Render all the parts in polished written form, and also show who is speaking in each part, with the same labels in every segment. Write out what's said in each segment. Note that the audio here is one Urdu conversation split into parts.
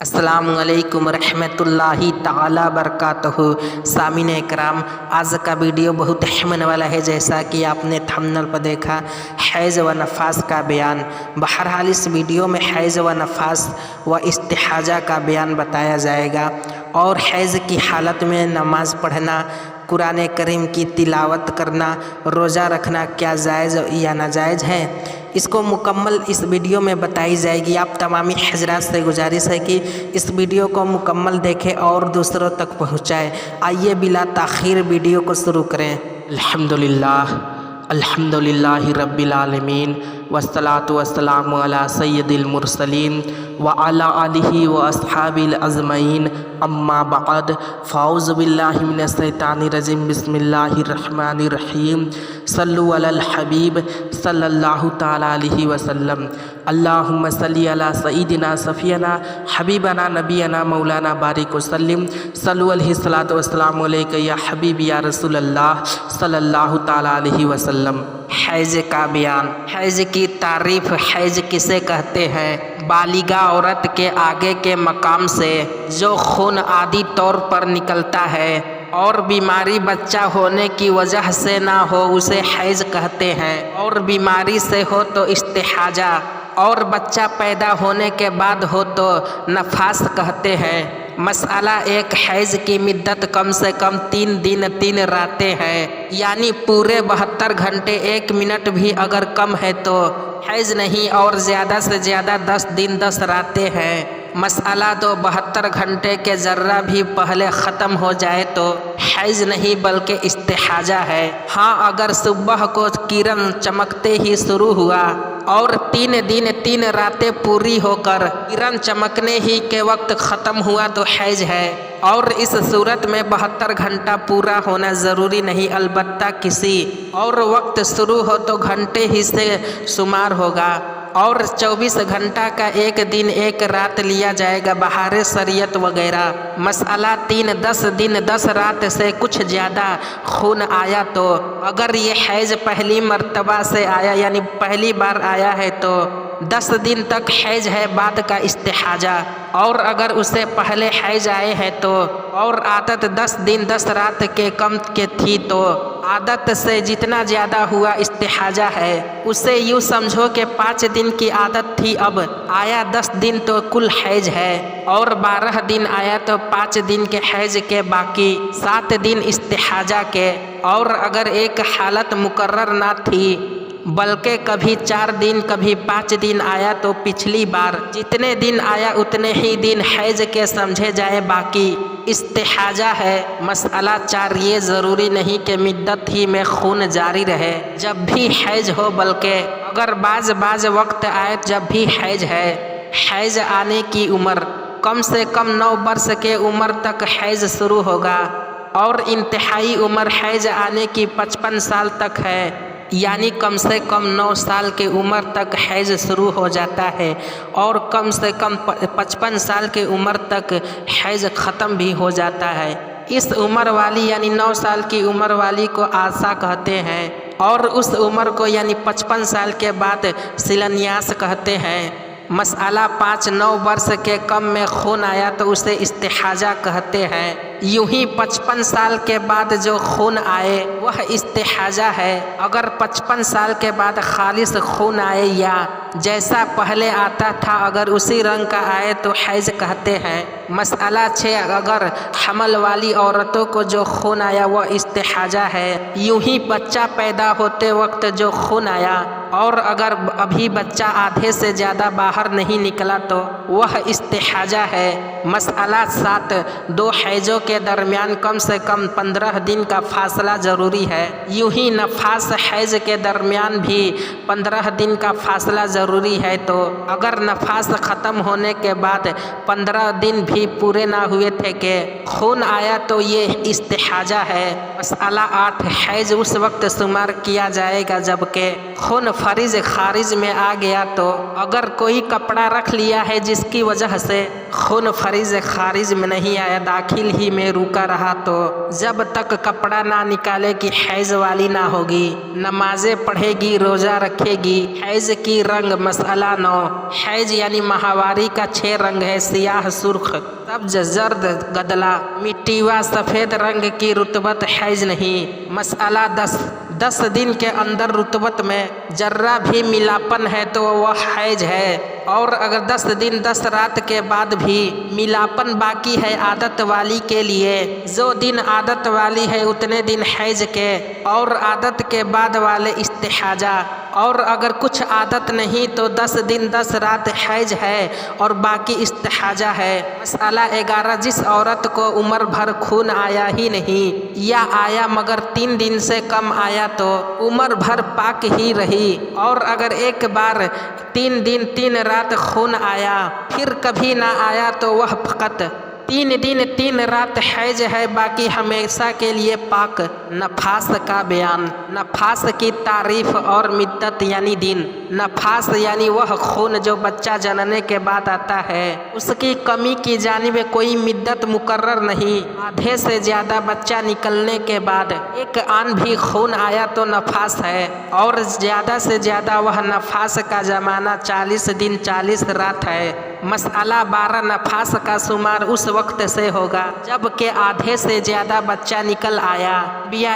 Speaker 1: السلام علیکم ورحمۃ اللہ تعالی وبرکاتہ۔ سامعین کرام، آج کا ویڈیو بہت اہم والا ہے، جیسا کہ آپ نے تھمبنیل پر دیکھا، حیض و نفاس کا بیان۔ بہرحال اس ویڈیو میں حیض و نفاس و استحاضہ کا بیان بتایا جائے گا، اور حیض کی حالت میں نماز پڑھنا، قرآن کریم کی تلاوت کرنا، روزہ رکھنا کیا جائز یا ناجائز ہے، اس کو مکمل اس ویڈیو میں بتائی جائے گی۔ آپ تمامی حضرات سے گزارش ہے کہ اس ویڈیو کو مکمل دیکھیں اور دوسروں تک پہنچائیں۔ آئیے بلا تاخیر ویڈیو کو شروع کریں۔ الحمدللہ رب العالمین، والصلاة والسلام علی سید المرسلین وعلی آلہ واصحابہ اجمعین، اما بعد، فاعوذ باللہ من الشیطان الرجیم، بسم اللہ الرحمن الرحیم، صلوا علی الحبیب صلی اللہ تعالی علیہ وسلم، اللہم صلی علی سیدنا صفینا حبیبنا نبینا مولانا بارک وسلم، صلو علیہ الصلاۃ والسلام علیک یا حبیب یا رسول اللہ صلی اللہ تعالی علیہ وسلم۔ حیض کا بیان۔ حیض کی تعریف۔ حیض کسے کہتے ہیں؟ بالغہ عورت کے آگے کے مقام سے جو خون عادی طور پر نکلتا ہے اور بیماری بچہ ہونے کی وجہ سے نہ ہو، اسے حیض کہتے ہیں، اور بیماری سے ہو تو استحاضہ، اور بچہ پیدا ہونے کے بعد ہو تو نفاس کہتے ہیں۔ مسئلہ ایک، حیض کی مدت کم سے کم 3 دن 3 راتیں ہیں، یعنی پورے 72 گھنٹے 1 منٹ بھی اگر کم ہے تو حیض نہیں، اور زیادہ سے زیادہ 10 دن 10 راتیں ہیں۔ مسئلہ 2، 72 گھنٹے کے ذرہ بھی پہلے ختم ہو جائے تو حیض نہیں بلکہ استحاضہ ہے۔ ہاں، اگر صبح کو کرن چمکتے ہی شروع ہوا اور 3 دن 3 راتیں پوری ہو کر کرن چمکنے ہی کے وقت ختم ہوا تو حیض ہے، اور اس صورت میں 72 گھنٹہ پورا ہونا ضروری نہیں، البتہ کسی اور وقت شروع ہو تو گھنٹے ہی سے شمار ہوگا، اور 24 گھنٹہ کا 1 دن 1 رات لیا جائے گا بہار شریعت وغیرہ۔ مسئلہ 3، 10 دن 10 رات سے کچھ زیادہ خون آیا تو اگر یہ حیض پہلی مرتبہ سے آیا، یعنی پہلی بار آیا ہے تو 10 دن تک حیض ہے، بعد کا استحاضہ، اور اگر اسے پہلے حیض آئے ہیں تو اور عادت 10 دن 10 رات کے کم کے تھی تو عادت سے جتنا زیادہ ہوا استحاضہ ہے۔ اسے یوں سمجھو کہ 5 دن کی عادت تھی، اب آیا 10 دن تو کل حیض ہے، اور 12 دن آیا تو 5 دن کے حیض کے، باقی 7 دن استحاضہ کے، اور اگر ایک حالت مقرر نہ تھی بلکہ کبھی 4 دن کبھی 5 دن آیا تو پچھلی بار جتنے دن آیا اتنے ہی دن حیض کے سمجھے جائے، باقی استحاضہ ہے۔ مسئلہ 4، یہ ضروری نہیں کہ مدت ہی میں خون جاری رہے جب بھی حیض ہو، بلکہ اگر بعض وقت آئے جب بھی حیض ہے۔ حیض آنے کی عمر، کم سے کم 9 برس کے عمر تک حیض شروع ہوگا، اور انتہائی عمر حیض آنے کی 55 سال تک ہے، یعنی کم سے کم 9 سال کی عمر تک حیض شروع ہو جاتا ہے، اور کم سے کم 55 سال کی عمر تک حیض ختم بھی ہو جاتا ہے۔ اس عمر والی یعنی 9 سال کی عمر والی کو عاصہ کہتے ہیں، اور اس عمر کو یعنی 55 سال کے بعد شلنیاس کہتے ہیں۔ مسئلہ 5، 9 برس کے کم میں خون آیا تو اسے استحاضہ کہتے ہیں۔ یوں ہی 55 سال کے بعد جو خون آئے وہ استحاضہ ہے۔ اگر 55 سال کے بعد خالص خون آئے یا جیسا پہلے آتا تھا اگر اسی رنگ کا آئے تو حیض کہتے ہیں۔ مسئلہ 6، اگر حمل والی عورتوں کو جو خون آیا وہ استحاضہ ہے۔ یوں ہی بچہ پیدا ہوتے وقت جو خون آیا، اور اگر ابھی بچہ آدھے سے زیادہ باہر نہیں نکلا تو وہ استحاضہ ہے۔ مسئلہ 7، 2 حیضوں کے درمیان کم سے کم 15 دن کا فاصلہ ضروری ہے۔ یوں ہی نفاس حیض کے درمیان بھی 15 دن کا فاصلہ ضروری ہے، تو اگر نفاس ختم ہونے کے بعد 15 دن بھی پورے نہ ہوئے تھے کہ خون آیا تو یہ استحاضہ ہے۔ مسئلہ 8، حیض اس وقت شمار کیا جائے گا جبکہ خون فرض خارج میں آ گیا، تو اگر کوئی کپڑا رکھ لیا ہے جس کی وجہ سے خون فریض خارج میں نہیں آیا، داخل ہی میں رکا رہا تو جب تک کپڑا نہ نکالے کہ حیض والی نہ ہوگی، نمازیں پڑھے گی، روزہ رکھے گی۔ حیض کی رنگ مسئلہ 9۔ حیض یعنی ماہواری کا 6 رنگ ہے: سیاہ، سرخ، سبز، زرد، گدلا، مٹی و سفید رنگ کی رطوبت حیض نہیں۔ مسئلہ 10 دن کے اندر رطوبت میں ذرہ بھی ملاپن ہے تو وہ حیض ہے، اور اگر 10 دن 10 رات کے بعد بھی ملاپن باقی ہے عادت والی کے لیے، جو دن عادت والی ہے اتنے دن حیض کے، اور عادت کے بعد والے استحاجہ، اور اگر کچھ عادت نہیں تو 10 دن 10 رات حیض ہے اور باقی استحاجہ ہے۔ مسئلہ 11، جس عورت کو عمر بھر خون آیا ہی نہیں یا آیا مگر 3 دن سے کم آیا تو عمر بھر پاک ہی رہی، اور اگر ایک بار 3 دن 3 رات خون آیا پھر کبھی نہ آیا تو وہ فقط 3 دن 3 رات حیض ہے، باقی ہمیشہ کے لیے پاک۔ نفاس کا بیان۔ نفاس کی تعریف اور مدت یعنی دن۔ نفاس یعنی وہ خون جو بچہ جننے کے بعد آتا ہے، اس کی کمی کی جانب کوئی مدت مقرر نہیں۔ آدھے سے زیادہ بچہ نکلنے کے بعد ایک آن بھی خون آیا تو نفاس ہے، اور زیادہ سے زیادہ وہ نفاس کا زمانہ 40 دن 40 رات ہے۔ مسئلہ 12، نفاس کا شمار اس وقت سے ہوگا جب کہ آدھے سے زیادہ بچہ نکل آیا۔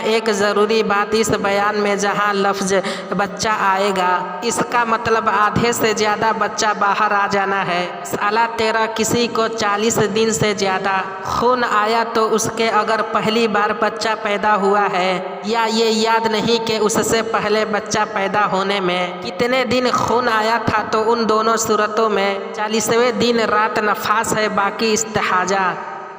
Speaker 1: ایک ضروری بات اس بیان میں جہاں لفظ بچہ آئے گا اس کا مطلب آدھے سے زیادہ بچہ باہر آ جانا ہے۔ مسئلہ 13، کسی کو 40 دن سے زیادہ خون آیا تو اس کے اگر پہلی بار بچہ پیدا ہوا ہے یا یہ یاد نہیں کہ اس سے پہلے بچہ پیدا ہونے میں کتنے دن خون آیا تھا تو ان دونوں صورتوں میں 40ویں دن رات نفاس ہے، باقی استحاجہ۔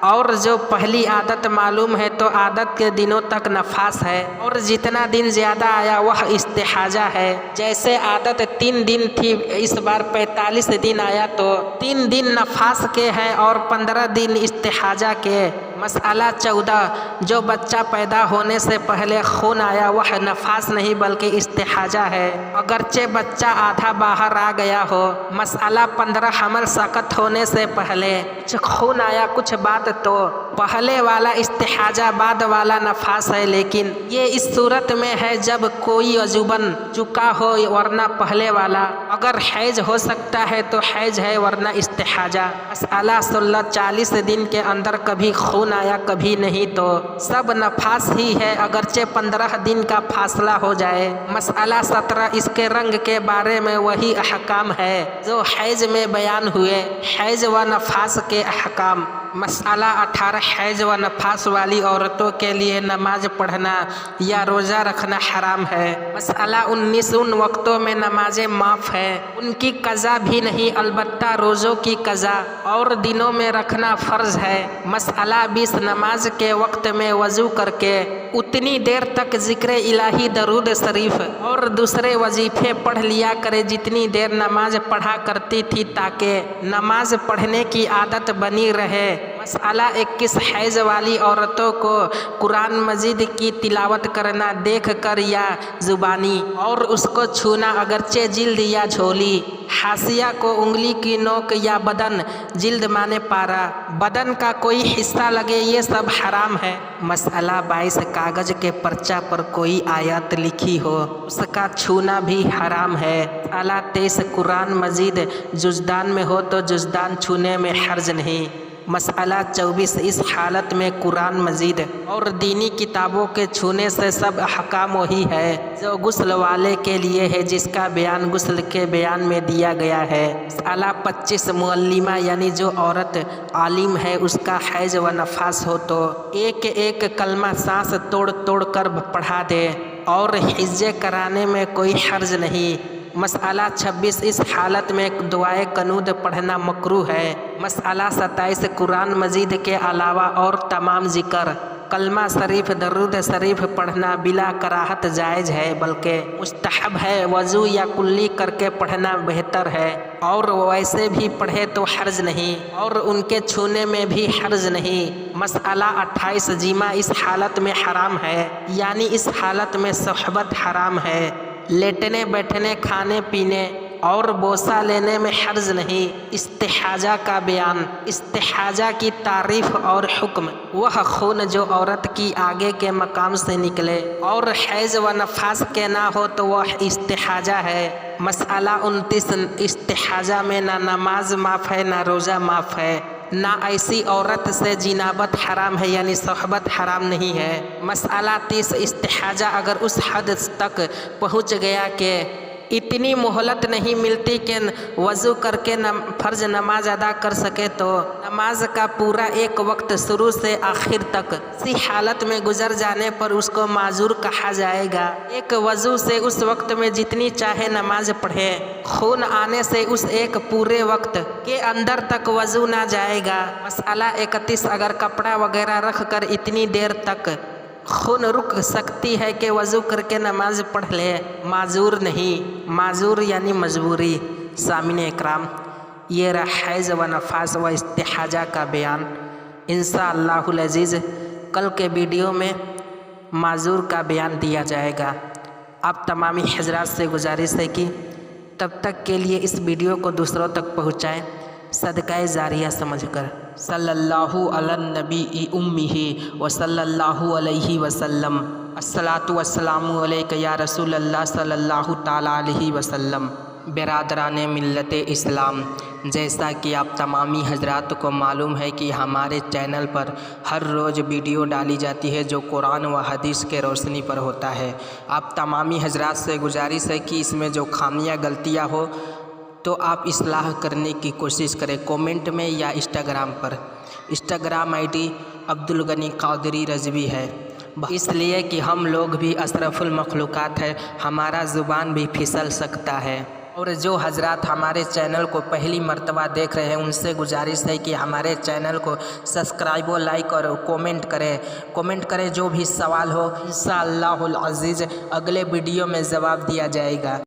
Speaker 1: اور جو پہلی عادت معلوم ہے تو عادت کے دنوں تک نفاس ہے، اور جتنا دن زیادہ آیا وہ استحاجہ ہے۔ جیسے عادت 3 دن تھی، اس بار 45 دن آیا تو 3 دن نفاس کے ہیں اور 15 دن استحاجہ کے۔ مسئلہ 14، جو بچہ پیدا ہونے سے پہلے خون آیا وہ نفاس نہیں بلکہ استحاجہ ہے، اگرچہ بچہ آدھا باہر آ گیا ہو۔ مسئلہ 15، حمل سقط ہونے سے پہلے کچھ خون آیا کچھ بعد تو پہلے والا استحاجہ بعد والا نفاس ہے، لیکن یہ اس صورت میں ہے جب کوئی عجوباً چکا ہو ورنہ پہلے والا۔ اگر حیض ہو سکتا ہے تو حیض ہے ورنہ استحاجہ۔ مسئلہ 16، 40 دن کے اندر کبھی خون آیا کبھی نہیں تو سب نفاس ہی ہے، اگرچہ 15 دن کا فاصلہ ہو جائے۔ مسئلہ 17، اس کے رنگ کے بارے میں وہی احکام ہے جو حیض میں بیان ہوئے، حیض و نفاس کے احکام۔ مسئلہ 18، حیض و نفاس والی عورتوں کے لیے نماز پڑھنا یا روزہ رکھنا حرام ہے۔ مسئلہ 19، ان وقتوں میں نمازیں معاف ہیں، ان کی قضا بھی نہیں، البتہ روزوں کی قضا اور دنوں میں رکھنا فرض ہے۔ مسئلہ 20، نماز کے وقت میں وضو کر کے اتنی دیر تک ذکر الہی، درود شریف اور دوسرے وظیفے پڑھ لیا کرے جتنی دیر نماز پڑھا کرتی تھی، تاکہ نماز پڑھنے کی عادت بنی رہے۔ مسئلہ 21، حیض والی عورتوں کو قرآن مجید کی تلاوت کرنا دیکھ کر یا زبانی، اور اس کو چھونا اگرچہ جلد یا جھولی، حاشیہ کو انگلی کی نوک یا بدن، جلد مانے پارا، بدن کا کوئی حصہ لگے، یہ سب حرام ہے۔ مسئلہ 22، کاغذ کے پرچہ پر کوئی آیت لکھی ہو اس کا چھونا بھی حرام ہے۔ مسئلہ 23، قرآن مجید جزدان میں ہو تو جزدان چھونے میں حرج نہیں۔ مسئلہ 24، اس حالت میں قرآن مجید اور دینی کتابوں کے چھونے سے سب احکام وہی ہے جو غسل والے کے لیے ہے، جس کا بیان غسل کے بیان میں دیا گیا ہے۔ مسئلہ 25، معلمہ یعنی جو عورت عالم ہے اس کا حیض و نفاس ہو تو ایک ایک کلمہ سانس توڑ توڑ کر پڑھا دے، اور حفظ کرانے میں کوئی حرج نہیں۔ مسئلہ 26، اس حالت میں دعائے قنوت پڑھنا مکروہ ہے۔ مسئلہ 27، قرآن مجید کے علاوہ اور تمام ذکر، کلمہ شریف، درود شریف پڑھنا بلا کراہت جائز ہے بلکہ مستحب ہے، وضو یا کلی کر کے پڑھنا بہتر ہے، اور ویسے بھی پڑھے تو حرج نہیں، اور ان کے چھونے میں بھی حرج نہیں۔ مسئلہ 28، جماع اس حالت میں حرام ہے، یعنی اس حالت میں صحبت حرام ہے، لیٹنے بیٹھنے، کھانے پینے اور بوسہ لینے میں حرج نہیں۔ استحاجہ کا بیان، استحاجہ کی تعریف اور حکم، وہ خون جو عورت کی آگے کے مقام سے نکلے اور حیض و نفاس کے نہ ہو تو وہ استحاجہ ہے۔ مسئلہ 29، استحاجہ میں نہ نماز معاف ہے نہ روزہ معاف ہے، نہ ایسی عورت سے جنابت حرام ہے یعنی صحبت حرام نہیں ہے۔ مسئلہ 30، استحاجہ اگر اس حد تک پہنچ گیا کہ اتنی مہلت نہیں ملتی کہ وضو کر کے فرض نماز ادا کر سکے تو نماز کا پورا ایک وقت شروع سے آخر تک اسی حالت میں گزر جانے پر اس کو معذور کہا جائے گا۔ ایک وضو سے اس وقت میں جتنی چاہے نماز پڑھے، خون آنے سے اس ایک پورے وقت کے اندر تک وضو نہ جائے گا۔ مسئلہ 31، اگر کپڑا وغیرہ رکھ کر اتنی دیر تک خون رک سکتی ہے کہ وضو کر کے نماز پڑھ لے، معذور نہیں، معذور یعنی مجبوری۔ سامعین اکرام، یہ رہا حیض و نفاس و استحاجہ کا بیان۔ انشاءاللہ العزیز کل کے ویڈیو میں معذور کا بیان دیا جائے گا۔ آپ تمامی حضرات سے گزارش ہے کہ تب تک کے لیے اس ویڈیو کو دوسروں تک پہنچائیں صدقہ جاریہ سمجھ کر۔ صلی اللہ علی النبی امہ و صلی اللہ علیہ وسلم۔ الصلاۃ والسلام علیک یا رسول اللہ صلی اللہ تعالیٰ علیہ وسلم۔ برادران ملت اسلام، جیسا کہ آپ تمامی حضرات کو معلوم ہے کہ ہمارے چینل پر ہر روز ویڈیو ڈالی جاتی ہے جو قرآن و حدیث کے روشنی پر ہوتا ہے۔ آپ تمامی حضرات سے گزارش ہے کہ اس میں جو خامیاں غلطیاں ہو تو آپ اصلاح کرنے کی کوشش کریں، کومنٹ میں یا Instagram per. Instagram I D Abdul Ghani Qadri Rizvi ہے، اس لیے کہ ہم لوگ بھی اشرف المخلوقات ہیں، ہمارا زبان بھی پھسل سکتا ہے۔ اور جو حضرات ہمارے چینل کو پہلی مرتبہ دیکھ رہے ہیں ان سے گزارش ہے کہ ہمارے چینل کو سبسکرائب و لائک اور کومنٹ کریں جو بھی سوال ہو انشاءاللہ العزیز اگلے ویڈیو میں جواب دیا جائے گا۔